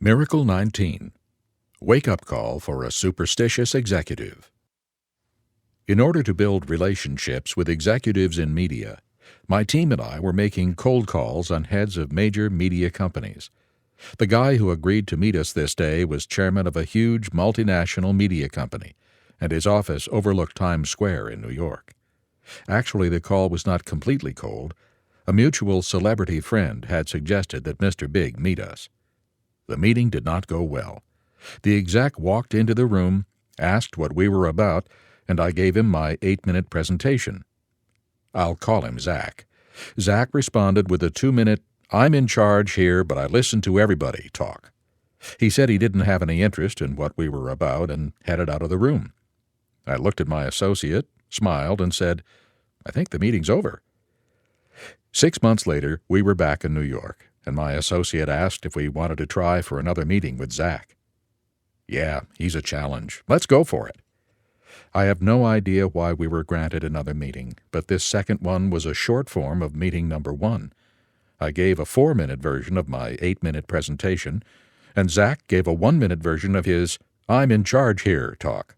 Miracle 19. Wake-up call for a superstitious executive. In order to build relationships with executives in media, my team and I were making cold calls on heads of major media companies. The guy who agreed to meet us this day was chairman of a huge multinational media company, and his office overlooked Times Square in New York. Actually, the call was not completely cold. A mutual celebrity friend had suggested that Mr. Big meet us. The meeting did not go well. The exec walked into the room, asked what we were about, and I gave him my 8-minute presentation. I'll call him Zach. Zach responded with a 2-minute, "I'm in charge here, but I listen to everybody" talk. He said he didn't have any interest in what we were about and headed out of the room. I looked at my associate, smiled, and said, "I think the meeting's over." 6 months later, we were back in New York, and my associate asked if we wanted to try for another meeting with Zach. "Yeah, he's a challenge. Let's go for it." I have no idea why we were granted another meeting, but this second one was a short form of meeting number 1. I gave a 4-minute version of my 8-minute presentation, and Zach gave a 1-minute version of his "I'm in charge here" talk.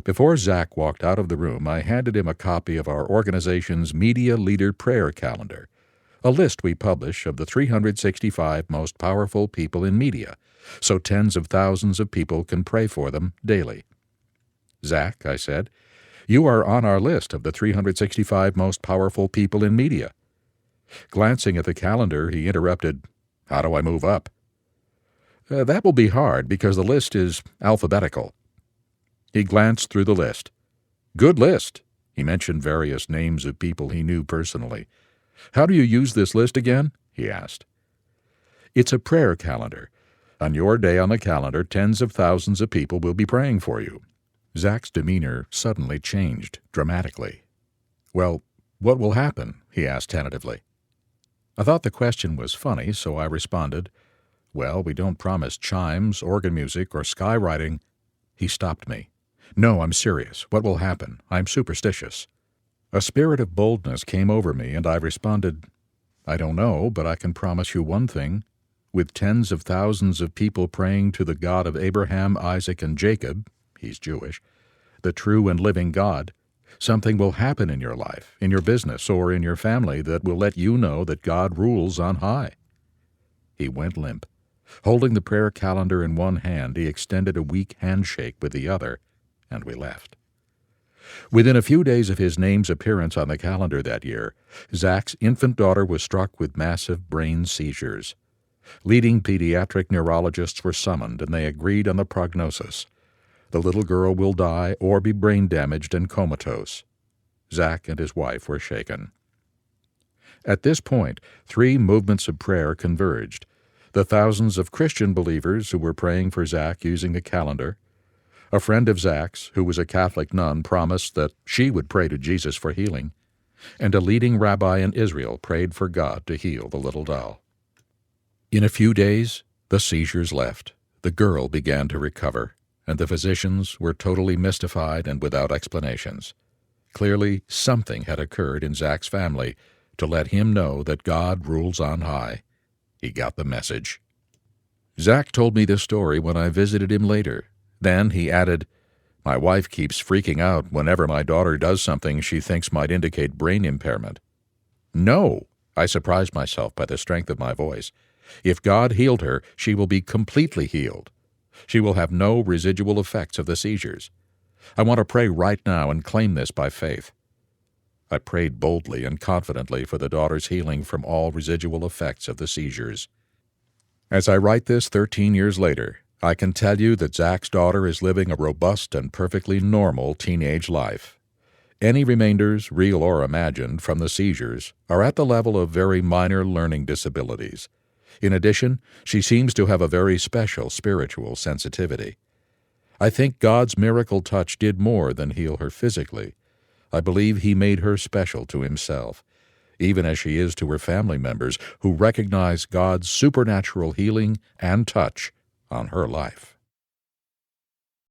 Before Zach walked out of the room, I handed him a copy of our organization's Media Leader Prayer Calendar, a list we publish of the 365 most powerful people in media, so tens of thousands of people can pray for them daily. "Zach," I said, "you are on our list of the 365 most powerful people in media." Glancing at the calendar, he interrupted, "How do I move up?" "That will be hard because the list is alphabetical." He glanced through the list. "Good list." He mentioned various names of people he knew personally. "How do you use this list again?" he asked. "It's a prayer calendar. On your day on the calendar, tens of thousands of people will be praying for you." Zach's demeanor suddenly changed dramatically. "Well, what will happen?" he asked tentatively. I thought the question was funny, so I responded, "Well, we don't promise chimes, organ music, or skywriting." He stopped me. "No, I'm serious. What will happen? I'm superstitious." A spirit of boldness came over me, and I responded, "I don't know, but I can promise you one thing. With tens of thousands of people praying to the God of Abraham, Isaac, and Jacob," he's Jewish, "the true and living God, something will happen in your life, in your business, or in your family that will let you know that God rules on high." He went limp. Holding the prayer calendar in one hand, he extended a weak handshake with the other, and we left. Within a few days of his name's appearance on the calendar that year, Zach's infant daughter was struck with massive brain seizures. Leading pediatric neurologists were summoned, and they agreed on the prognosis. The little girl will die or be brain damaged and comatose. Zach and his wife were shaken. At this point, 3 movements of prayer converged: the thousands of Christian believers who were praying for Zach using the calendar. A friend of Zach's, who was a Catholic nun, promised that she would pray to Jesus for healing, and a leading rabbi in Israel prayed for God to heal the little doll. In a few days, the seizures left, the girl began to recover, and the physicians were totally mystified and without explanations. Clearly, something had occurred in Zach's family to let him know that God rules on high. He got the message. Zach told me this story when I visited him later. Then he added, "My wife keeps freaking out whenever my daughter does something she thinks might indicate brain impairment." "No," I surprised myself by the strength of my voice. "If God healed her, she will be completely healed. She will have no residual effects of the seizures. I want to pray right now and claim this by faith." I prayed boldly and confidently for the daughter's healing from all residual effects of the seizures. As I write this 13 years later, I can tell you that Zach's daughter is living a robust and perfectly normal teenage life. Any remainders, real or imagined, from the seizures are at the level of very minor learning disabilities. In addition, she seems to have a very special spiritual sensitivity. I think God's miracle touch did more than heal her physically. I believe He made her special to Himself, even as she is to her family members who recognize God's supernatural healing and touch on her life.